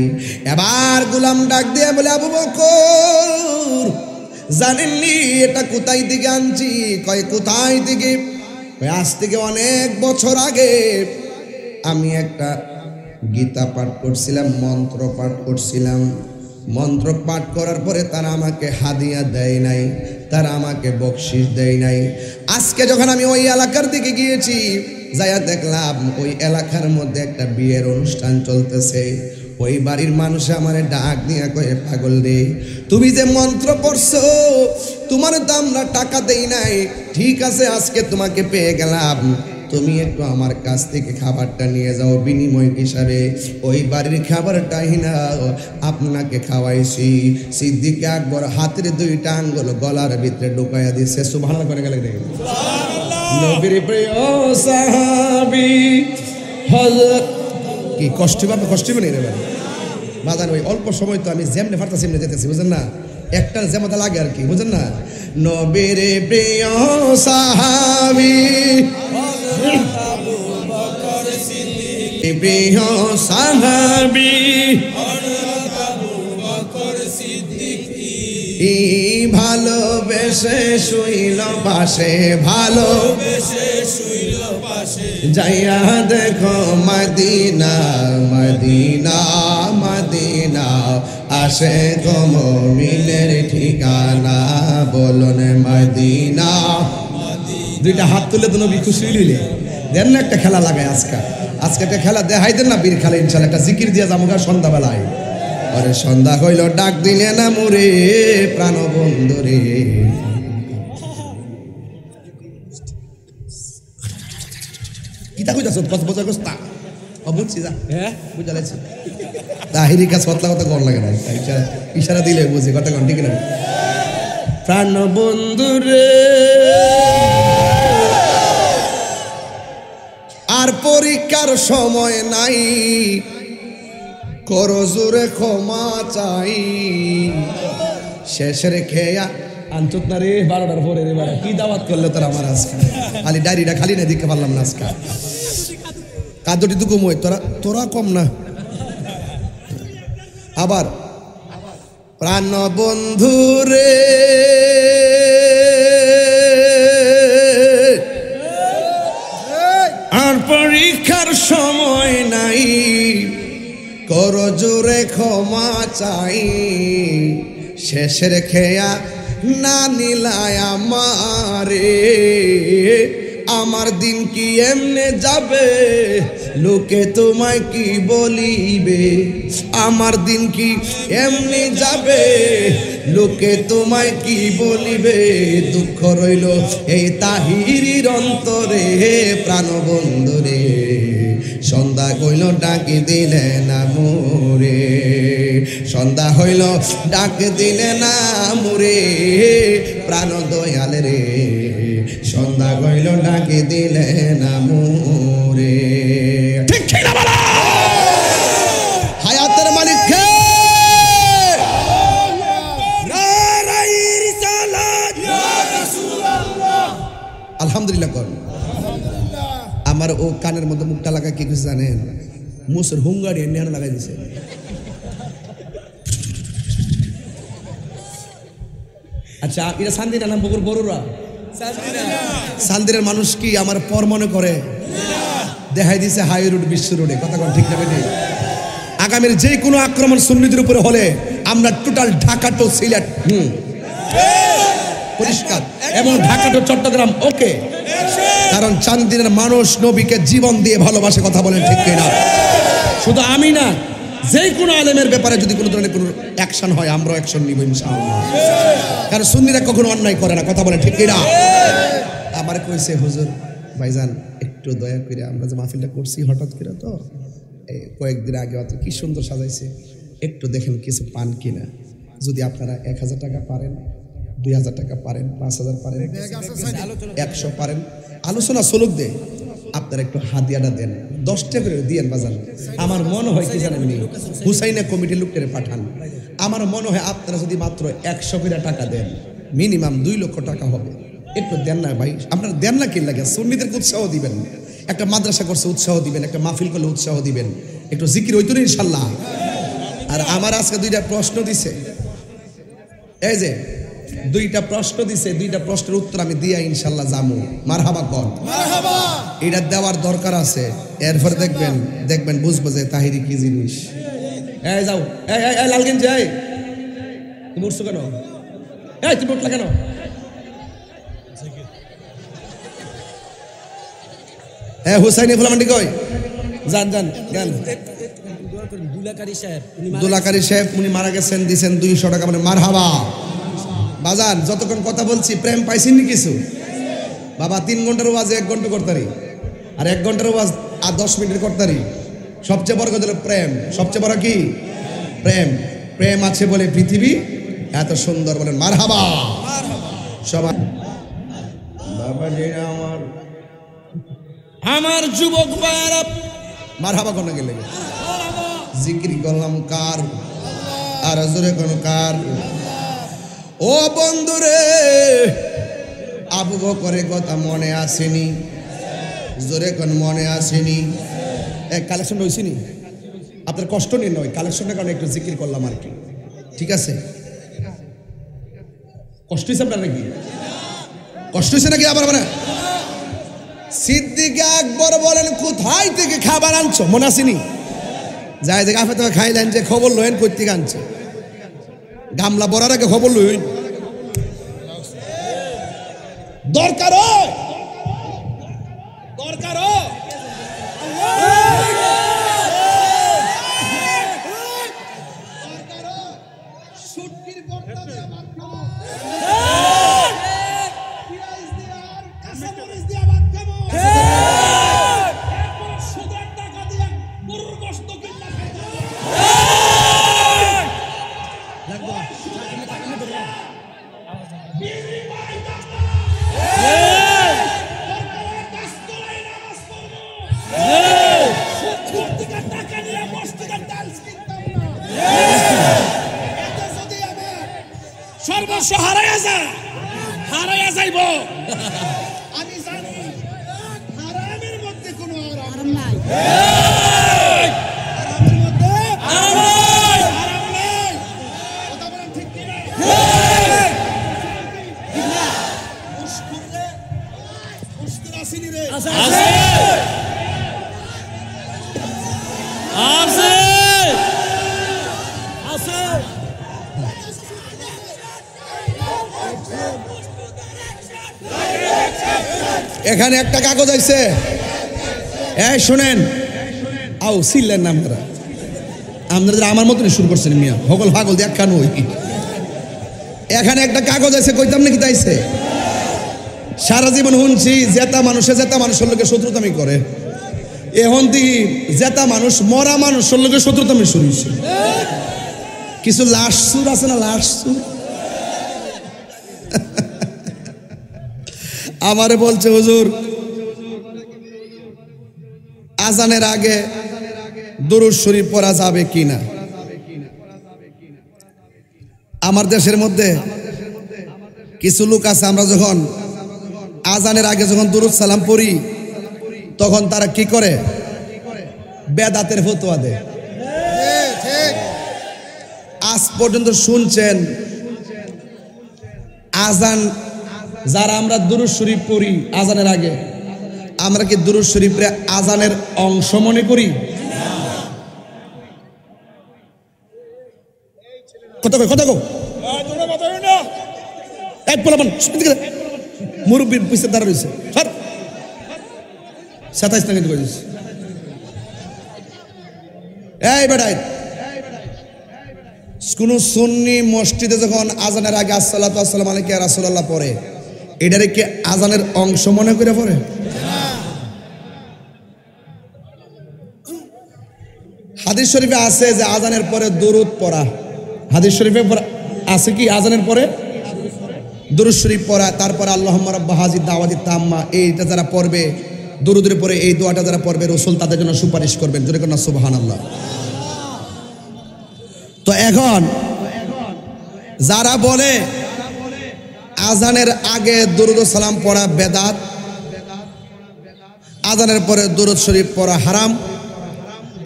A: এবার গোলাম ডাক দিয়ে বলে আবু বকর জানেননি এটা কোথায় দিকে আনছি? কয় কোথায় দিকে? আজ থেকে অনেক বছর আগে আমি একটা গীতা পাঠ করছিলাম, মন্ত্র পাঠ করছিলাম। মন্ত্র পাঠ করার পরে তারা আমাকে হাদিয়া দেয় নাই, তারা আমাকে বকশিস দেয় নাই। আজকে যখন আমি ওই এলাকার দিকে গিয়েছি যাইয়া দেখলাম ওই এলাকার মধ্যে একটা বিয়ের অনুষ্ঠান চলতেছে। ওই বাড়ির মানুষ আমারে ডাক দিয়া কয়ে পাগল রে তুমি যে মন্ত্র পড়ছো তোমার তো আমরা টাকা দেই নাই, ঠিক আছে আজকে তোমাকে পেয়ে গেলাম, তুমি একটু আমার কাছ থেকে খাবারটা নিয়ে যাও বিনিময় হিসাবে। ওই বাড়ির খাবারটাই না আপনাকে খাওয়াইছি। সিদ্দিক আকবর হাতের 2টা আঙ্গুল গলার ভিতরে ঢুকাইয়া দিয়েছে। সুবহানাল্লাহ করে গেলে দেখেন নবীর প্রিয় সাহাবী হযরত কি কষ্ট পাবে, কষ্ট নেই রে বাজান। ওই অল্প সময় তো আমি যেমনে ফারতাছি এমনি যেতেছি, বুঝেন না? একটা যেমতা লাগে আর কি, বুঝেন না? নবীর প্রিয় সাহাবী প্রিয় সাহাবী ভালোবেসে শুইল পাশে, ভালোবেসে শুইল পাশে, যাইয়া দেখো মদিনা মদিনা মদিনা আসে গো মুমিনের ঠিকানা, বলুন মদিনা। 2টা হাত তুলে তো নবী খুশি হইলে দেন না একটা খেলা লাগায়। আজকে একটা খেলা দেখাই দেন না, বীর খেলা ইনশাআল্লাহ একটা জিকির দিয়া যাবো সন্ধ্যাবেলায়। আরে সন্ধ্যা হইল ডাক দিলে না মোরে প্রাণ বন্ধু রে। কিতা কইতাছ কত বছর কস্তা বুঝছি যা হ্যাঁ বুঝা লাগছে তাহিরি কাছে কথা কথা কর লাগে না ইশারা দিলে বুঝি কথা কন ঠিক না প্রাণ বন্ধু রে আর পরীক্ষার সময় নাই করো জোরে ক্ষমা চাই শেষের খেয়া আনচত না রে 12টার পরে রে বাবা কি দাওয়াত করলে তোর আমার আজকে খালি ডায়েরিটা খালি না দিতে পারলাম না আজকে কাদটি তো কম হয় তোরা কম না আবার প্রাণ বন্ধু রে আর পরীক্ষার সময় নাই করো জোরে ক্ষমা চাই শেষের খেয়া না নিলায় আমারে আমার দিন কি এমনে যাবে লোকে তোমায় কি বলিবে আমার দিন কি এমনি যাবে লোকে তোমায় কি বলিবে দুঃখ রইল এই তাহিরির অন্তরে প্রাণ বন্ধু রে সন্ধ্যা কইল ডাকি দিলে না মোরে সন্ধ্যা হইল ডাক দিলে না মোরে প্রাণ দয়াল রে সন্ধ্যা কইল ডাকি দিলে না মোরে ঠিক ঠিক না বলা হায়াতের মালিক কে নারায়ে রিসালাত ইয়া রাসূলুল্লাহ আলহামদুলিল্লাহ কোন আমার ও কানের মধ্যে মুখটা লাগা কি কিছু জানেন মুসর হুঙ্গারি এনে লাগাই দিছে আচ্ছা এটা শান্তিনা নাম বগুর বড়রা সান্দিরের মানুষ কি আমার পর মনে করে দেখাই দিছে হাই রোড বিশ্ব রোডে কথা কোন ঠিক না বেটি আগামীর যে কোনো আক্রমণ সুন্নিদের উপরে হলে আমরা টোটাল ঢাকা টু সিলেট পরিষ্কার এবং ঢাকা টু চট্টগ্রাম ওকে কারণ চান্দিনের মানুষ নবীকে জীবন দিয়ে ভালোবাসে কথা বলেন ঠিক কিনা শুধু আমি না যে কোনো আলেমের ব্যাপারে যদি কোনো ধরনের কোনো অ্যাকশন হয় আমরা অ্যাকশন নিব ইনশাআল্লাহ কারণ সুন্নিরা কখনো অন্যায় করে না কথা বলেন ঠিক কিনা আমার কইছে হুজুর ভাইজান একটু দয়া করে আমরা যে মাহফিলটা করছি হঠাৎ করে তো কয়েকদিন আগে অত কি সুন্দর সাজাইছে একটু দেখেন কিছু পান কিনা যদি আপনারা 1000 টাকা পারেন 2000 টাকা পারেন 5000 পারেন 100 পারেন আলোচনা চলুক দে আপনারা একটু হাদিয়াটা দেন 10 টাকা করে দিয়েন বাজার আমার মনে হয় কি জানেন হুসাইনা কমিটির লোকদের পাঠান আমার মনে হয় আপনারা যদি মাত্র 100 করে টাকা দেন মিনিমাম 2 লক্ষ টাকা হবে একটু দেন না ভাই আপনারা দেন না কি লাগে সুন্নিদেরকে উৎসাহ দিবেন একটা মাদ্রাসা করছে উৎসাহ দিবেন একটা মাহফিল করলে উৎসাহ দিবেন একটু জিকির হইতো না ইনশাআল্লাহ আর আমার আজকে 2টা প্রশ্ন দিছে এই যে 2টা প্রশ্ন দিছে 2টা প্রশ্নের উত্তর আমি দিয়া ইনশাআল্লাহ যামু মারহাবা কোন মারহাবা এটা দেওয়ার দরকার আছে এরপর দেখবেন বুঝবো যে তাহিরি কি জিনিস এই যাও এই লালগিন যাই তুমি উঠছো কেন এই তুমি উঠলা কেন হ্যাঁ হুসাইনি ফুলামান্ডি কই যান দুলাকারী সাহেব উনি মারা গেছেন দিছেন 200 টাকা মানে মারহাবা বাজান যতক্ষণ কথা বলছি প্রেম পাইছেন কিছু বাবা 3 ঘন্টার ওয়াজ 1 ঘন্টা করতারি আর 1 ঘন্টার ওয়াজ আর 10 মিনিট করতারি সবচেয়ে বড় কথা প্রেম সবচেয়ে বড় কি প্রেম আছে বলে পৃথিবী এত সুন্দর বলেন মারহাবা সবাই বাবা যে আমার যুবক ভাইরা মারহাবা কোন গেলে জিকির করলাম কার আর জোরে কোন কার ও বন্ধুরে আবু বকরের কথা মনে আসেনি জোরে কোন মনে আসেনি এক কালেকশন হইছিনি আপনার কষ্ট নিয়ে নয় কালেকশনের কারণে একটু জিকির করলাম আর কি ঠিক আছে কষ্ট হয়েছে আপনার নাকি কষ্ট হয়েছে নাকি আবার মানে সিদ্দিক আকবর বলেন কোথায় থেকে খাবার আনছো মনে আসেনি যাই যে আপনি তো খাইলেন যে খবর লইন কই থেকে আনছে গামলা বড়ার আগে খবর লইন দরকার আসেনি রে?
B: আছে আছে আছে।
A: এখানে একটা কাগজ আছে, এই শুনেন, আও ছিলেন না আপনারা, আপনারা আমার মতনই শুরু করছেন মিয়া, হকল পাগল দেখ কেন ওই। এখানে একটা কাগজ আছে, কইতাম নাকি তাইছে? সারা জীবন শুনছি জেতা মানুষের লোকের শত্রুতামি করে, এখন দেখি জেতা মানুষ মরা মানুষের লোকের শত্রুতামি শুরু হয়েছে। কিছু লাশ সুর আছে না, লাশ সুর। আমারে বলছে হুজুর আজানের আগে দুরূদ শরীফ পড়া যাবে কিনা। আমার দেশের মধ্যে কিছু লোক আছে, আমরা যখন আজানের আগে যখন দুরূদ সালাম পড়ি তখন তারা কি করে, বেদাতের ফতোয়া দেয়। আজ পর্যন্ত শুনছেন আজান যারা আমরা দুরূদ শরীফ পড়ি আজানের আগে, আমরা কি দুরূদ শরীফে আজানের অংশ মনে করি? কথা কো এক বলবেন মুরব্বীর পিছিয়ে দাঁড়া রয়েছে, সর 27 টাকা করে দিচ্ছে। এই বেটাই কোন সুন্নি মসজিদে যখন আজানের আগে আসসালাতু ওয়াসসালামু আলাইকা ইয়া রাসূলুল্লাহ পড়ে, এটারে কি আজানের অংশ মনে করে পড়ে? হাদিস শরীফে আছে যে আজানের পরে দুরূদ পড়া, হাদিস শরীফে আছে কি আজানের পরে দুরূদ শরীফ পড়া, তারপরে আল্লাহুম্মা রাব্বা হাযিদ দাওয়াতিত তাম্মা, এইটা যারা পড়বে দুরূদের পরে এই দোয়াটা যারা পড়বে রাসূল তাদের জন্য সুপারিশ করবেন। জোরে কোন সুবহানাল্লাহ। তো এখন যারা বলে আজানের আগে দুরূদ ও সালাম পড়া বেদাত, আজানের পরে দুরূদ শরীফ পড়া হারাম,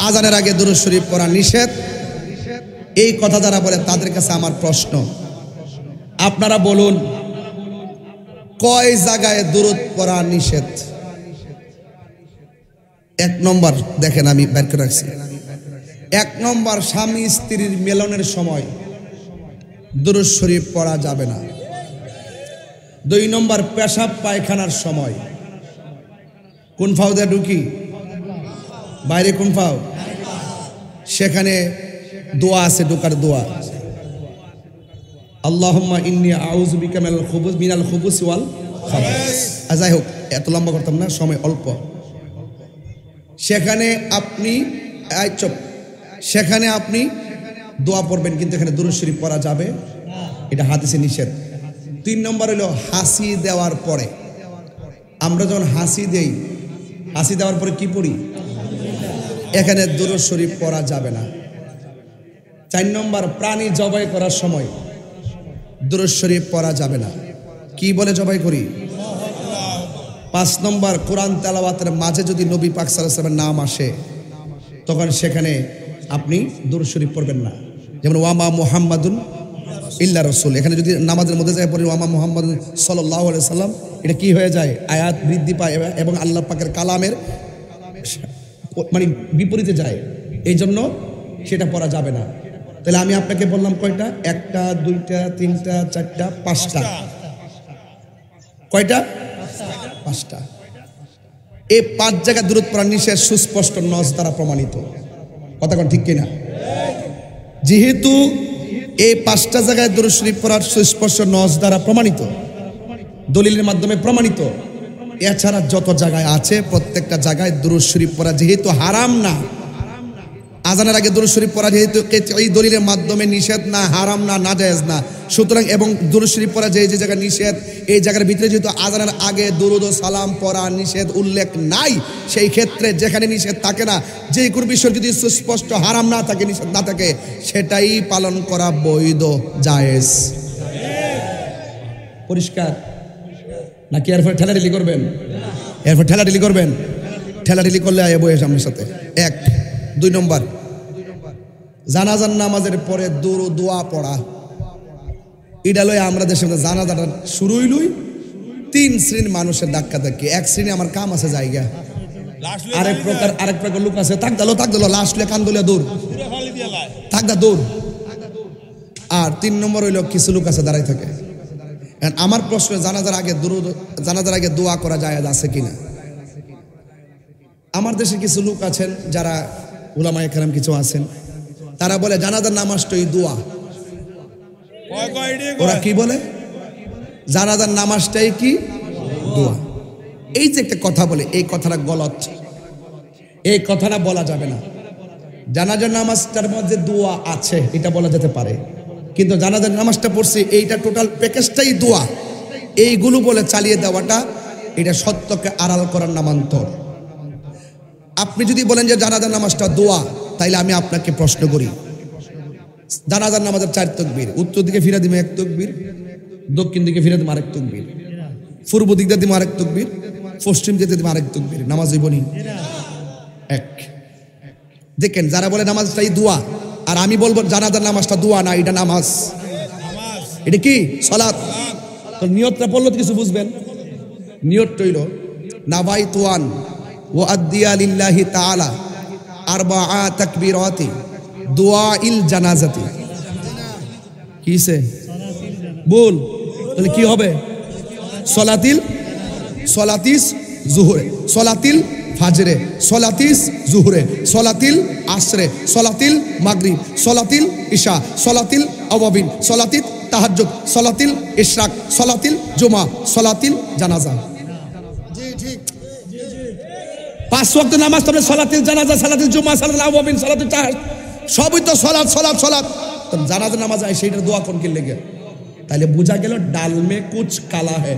A: আজানের আগে দুরূদ শরীফ পড়া নিষেধ, এই কথা যারা বলে তাদের কাছে আমার প্রশ্ন, আপনারা বলুন কয় জায়গায় দুরূদ পড়া নিষেধ? এক নম্বর দেখেন, আমি বের করে রাখছি। এক নম্বর, স্বামী স্ত্রীর মিলনের সময় দুরূদ শরীফ পড়া যাবে না। 2 নম্বর, পেশাব পায়খানার সময়। কোন ফাও দিয়ে ঢুকি, বাইরে কোন ফাও, সেখানে দোয়া আছে, ঢোকার দোয়া, আল্লাহুম্মা ইন্নী আউযু বিকা মিনাল খুবুসি ওয়াল খাবাস। যাই হোক, এত লম্বা করতাম না, সময় অল্প। সেখানে আপনি সেখানে আপনি দোয়া পড়বেন, কিন্তু এখানে দুরূদ শরীফ পড়া যাবে, এটা হাদিসে নিষেধ। 3 নম্বর হলো হাসি দেওয়ার পরে, আমরা যখন হাসি দেই, হাসি দেওয়ার পরে কি পড়ি, এখানে দুরূদ শরীফ পড়া যাবে না। 4 নম্বর, প্রাণী জবাই করার সময় দুরূদ শরীফ পড়া যাবে না। কি বলে জবাই করি? 5 নম্বর, কোরআন তেলাওয়াতের মাঝে যদি নবী পাক সাল্লাল্লাহু আলাইহি ওয়াসাল্লামের নাম আসে তখন সেখানে আপনি দুরূদ শরীফ পড়বেন না। যেমন ওয়ামা মুহাম্মাদুন ইল্লা রাসূল, এখানে যদি নামাজের মধ্যে যায় পড়ি ওয়ামা মুহাম্মাদুন সাল্লাল্লাহু আলাইহি সাল্লাম, এটা কি হয়ে যায়, আয়াত বৃদ্ধি পায় এবং আল্লাহ পাকের কালামের মানে বিপরীতে যায়, এই জন্য সেটা পড়া যাবে না। তাহলে আমি আপনাকে বললাম কয়টা, 1টা 2টা 3টা 4টা 5টা, কয়টা, 5টা। এই 5 জায়গায় দুরূদ পড়া নিষেধ, সুস্পষ্ট নস দ্বারা প্রমাণিত। কথা কোন ঠিক কিনা? যেহেতু এই 5টা জায়গায় দুরূদ শরীফ পড়ার সুস্পষ্ট নস দ্বারা প্রমাণিত, দলিলের মাধ্যমে প্রমাণিত, এছাড়া যত জায়গায় আছে প্রত্যেকটা জায়গায় দুরূদ শরীফ পড়া যেহেতু হারাম না, আজানের আগে দুরূদ শরীফ পড়া যেহেতু এই দলিলের মাধ্যমে নিষেধ না, হারাম না, নাজায়েজ না, সুতরাং এবং দুরূদ শরীফ পড়া যে জায়গায় নিষেধ, এই জায়গার ভিতরে যেহেতু আজানের আগে দুরূদ ও সালাম পড়া নিষেধ উল্লেখ নাই, সেই ক্ষেত্রে যেখানে নিষেধ থাকে না, যে কোনো বিষয় যদি সুস্পষ্ট হারাম না থাকে, নিষেধ না থাকে, সেটাই পালন করা বৈধ, জায়েজ। পরিষ্কার নাকি? এরপর ঠেলাঢিলি করবেন, এরপর ঠেলাঢিলি করবেন, ঠেলাঢিলি করলে আয় বইয়ে সামনের সাথে। 1 2 নম্বর, জানাজার নামাজের পরে দোয়া পড়া, এটা লই আমরা দেশে জানাজাটা শুরুই লই, তিন শ্রেণীর মানুষের ধাক্কা ধাক্কি। এক শ্রেণী আমার কাম আছে জায়গা, আরেক প্রকার লোক আছে থাক দিল লাস্ট লে কান দলিয়া দৌড় থাক দা দৌড়। আর তিন নম্বর হইল কিছু লোক আছে দাঁড়াই থাকে। আমার প্রশ্ন, জানাজার আগে দোয়া করা যায় আছে কিনা? আমার দেশে কিছু লোক আছেন যারা উলামায়ে কেরাম কিছু আছেন, তারা বলে জানাজার নামাজটাই দোয়া। ওরা কি বলে? জানাজার নামাজটাই কি দোয়া। এই যে একটা কথা বলে, এই কথাটা গলত, এই কথাটা বলা যাবে না। জানাজার নামাজটার মধ্যে দোয়া আছে এটা বলা যেতে পারে, কিন্তু জানাজার নামাজটা পড়ছে এইটা টোটাল প্যাকেজটাই দোয়া, এইগুলো বলে চালিয়ে দেওয়াটা এটা সত্যকে আড়াল করার নামান্তর। আপনি যদি বলেন যে জানাজার নামাজটা দোয়া, তাইলে আমি আপনাকে প্রশ্ন করি, জানাজার নামাজের 4 তাকবীর, উত্তর দিকে ফিরে দিবে 1 তাকবীর, দক্ষিণ দিকে ফিরে দিবে আরেক তাকবীর, পূর্ব দিক দিয়ে দিবে আরেক তাকবীর, পশ্চিম দিকে দিবে আরেক তাকবীর, নামাজ হইবনি এক? দেখেন, যারা বলে নামাজটাই দোয়া, আর আমি বলবো জানাজার নামাজটা দোয়া না, এটা নামাজ। এটা কি? সালাত। তো নিয়তটা পড়লে কিছু বুঝবেন। নিয়ত হইল নাওয়াইতু আন ওয়া আদিয়া লিল্লাহি তাআলা আরবাআ তাকবীরাতি দুআইল জানাজাতি। কিসে বল? তাহলে কি হবে? সলাতিস জুহরে, সলাতিল ফাজরে, সলাতিস জুহরে, সলাতিল আসরে, সলাতিল মাগরিব, সলাতিল ইশা, সলাতিল আওয়াবিন, সলাতিল তাহাজ্জুদ, সলাতিল ইশরাক, সলাতিল জুমা, সলাতিল জানাজা। জি ঠিক। 5 ওয়াক্ত নামাজ তবে সলাতিল জানাজা, সলাতিল জুমা, সলাতিল আওয়াবিন, সলাতিল তাহাজ্জুদ, সবই তো সলাত। তো জানাজা নামাজ আয় সেইটা দোয়া কোন কি লেগে? তাহলে বোঝা গেল ডাল মে কুছ কালা है।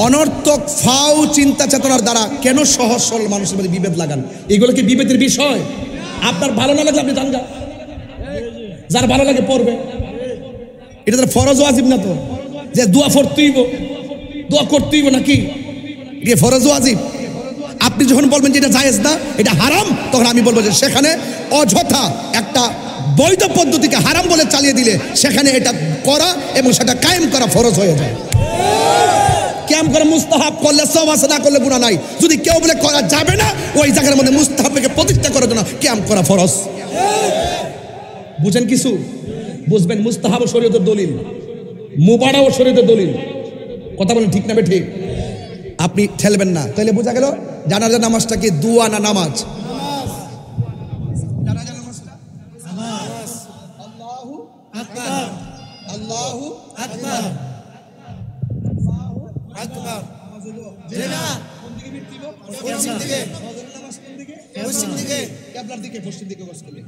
A: অনর্থক ফাও চিন্তা চেতনার দ্বারা কেন সহজ সরল মানুষের মধ্যে বিভেদ লাগান? এগুলো কি বিভেদের বিষয়? আপনার ভালো না লাগলে আপনি জানগা, যার ভালো লাগে পড়বে। এটা তো ফরজ ওয়াজিব না, তো যে দোয়া পড়তেইব, দোয়া করতেইব নাকি? এটা ফরজ ওয়াজিব। আপনি যখন বলবেন যে এটা জায়েজ না, এটা হারাম, তখন আমি বলবো যে সেখানে অযথা একটা বৈধ পদ্ধতিকে হারাম বলে চালিয়ে দিলে সেখানে এটা করা এবং সেটা কায়েম করা ফরজ হয়ে যায়। কায়েম করা মুস্তাহাব, করলে সওয়াব আছে, না করলে গুনাহ নাই। যদি কেউ বলে করা যাবে না, ওই জায়গার মধ্যে মুস্তাহাবকে প্রতিষ্ঠা করার জন্য কায়েম করা ফরজ। বুঝেন কিছু? বুঝবেন মুস্তাহাব শরীয়তের দলিল, মুবারাও শরীয়তের দলিল। কথা বলেন ঠিক না বে ঠিক? আপনি ঠেলবেন না। তাহলে বোঝা গেল জানাজার নামাজটা কি দোয়া না নামাজ? জানাজার নামাজটা নামাজ। আল্লাহু আকবার, আল্লাহু আকবার, আল্লাহু আকবার। নামাজ হলো জেনা কোন দিকে বিরতিব? পশ্চিম দিকে। ফজরের নামাজ কোন দিকে? পশ্চিম দিকে। কিবলার দিকে, পশ্চিম দিকে বসলে।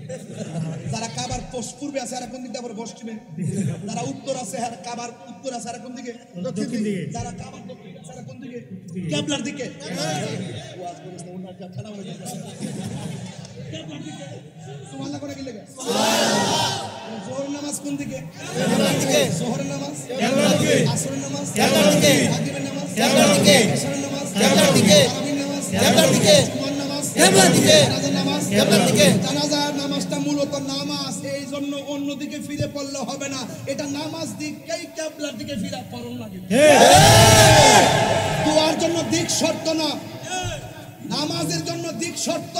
A: যারা কাবার পূর্বে আছে আর কোন দিকে? আবার পশ্চিমে। যারা উত্তর আছে আর কাবার উত্তর আছে আর কোন দিকে? দক্ষিণ দিকে। যারা কাবার দক্ষিণ আছে আর কোন দিকে? কিবলার দিকে। ওয়াজ করিস না, ওনার যা ঠাড়া হয়ে যাচ্ছে। কিবলার দিকে। সুবহানাল্লাহ করে কি লাগে? সুবহানাল্লাহ। জোহর নামাজ কোন দিকে? কিবলার দিকে। জোহরের নামাজ কিবলার দিকে। আসরের নামাজ কিবলার দিকে। মাগরিবের নামাজ কিবলার দিকে। ইশারের নামাজ কিবলার দিকে। তারাবির নামাজ কিবলার দিকে। জুমার নামাজ কিবলার দিকে। জানাজার নামাজ কিবলার দিকে। জানাজার নামাজটা মূলত নামাজ, এই জন্য অন্য দিকে ফিরে পড়লে হবে না। এটা নামাজ দিকেই কিবলার দিকে ফিরে পড়ন লাগে। ঠিক। দোয়ার জন্য দিক শর্ত না, নামাজের জন্য দিক শর্ত।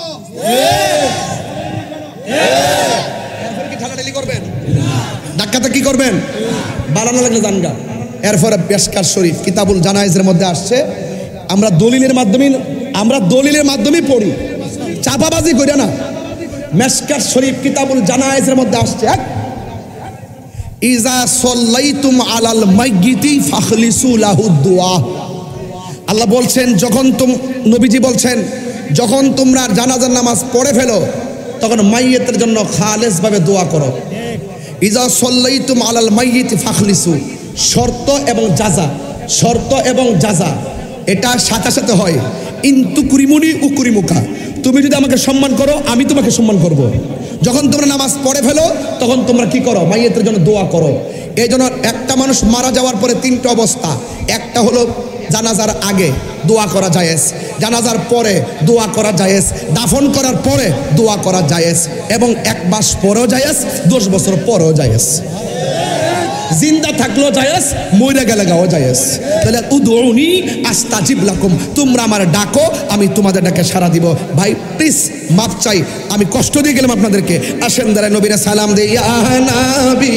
A: এরপরে কি ঠালাঠালি করবেন? ধাক্কাতে কি করবেন? বাড়ানো লাগলে জানগা। এরপরে পেশকার শরীফ কিতাবুল জানাইজের মধ্যে আসছে, আমরা দলিলের মাধ্যমে পড়ি, চাপাবাজি করি না। মেশকাত শরীফ কিতাবুল জানাইজের মধ্যে আসছে, ইজা সাল্লাইতুম আলাল মাইয়িতি ফাখলিসু লাহু দুআ। আল্লাহ বলছেন, নবীজি বলছেন, যখন তোমরা জানাজার নামাজ পড়ে ফেলো তখন মাইয়িতের জন্য খালেস ভাবে দোয়া করো। ইজা সাল্লাইতুম আলাল মাইয়িতি ফাখলিসু, শর্ত এবং জাযা এটা সাথে সাথে হয়। ইনতু কুরিমুনি উকুরিমুকা, তুমি যদি আমাকে সম্মান করো আমি তোমাকে সম্মান করব। যখন তোমরা নামাজ পড়ে ফেলো তখন তোমরা কি করো? মাইয়িতের জন্য দোয়া করো। এই জন্য একটা মানুষ মারা যাওয়ার পরে 3টা অবস্থা। একটা হলো জানাজার আগে দোয়া করা জায়েজ, জানাজার পরে দোয়া করা জায়েজ, দাফন করার পরে দোয়া করা জায়েজ, এবং 1 মাস পরেও জায়েজ, 10 বছর পরেও জায়েজ। জিন্দা থাকলেও জায়েজ, মইরা গেলে গাও জায়েজ। তাহলে উদউনি আস্তাজিব লাকুম, তোমরা আমার ডাকো, আমি তোমাদের ডাকে সাড়া দিব। ভাই প্লিজ মাফ চাই, আমি কষ্ট দিয়ে গেলাম আপনাদেরকে। আসেন দাঁড়ায় নবীরা সালাম দে, ইয়া নবী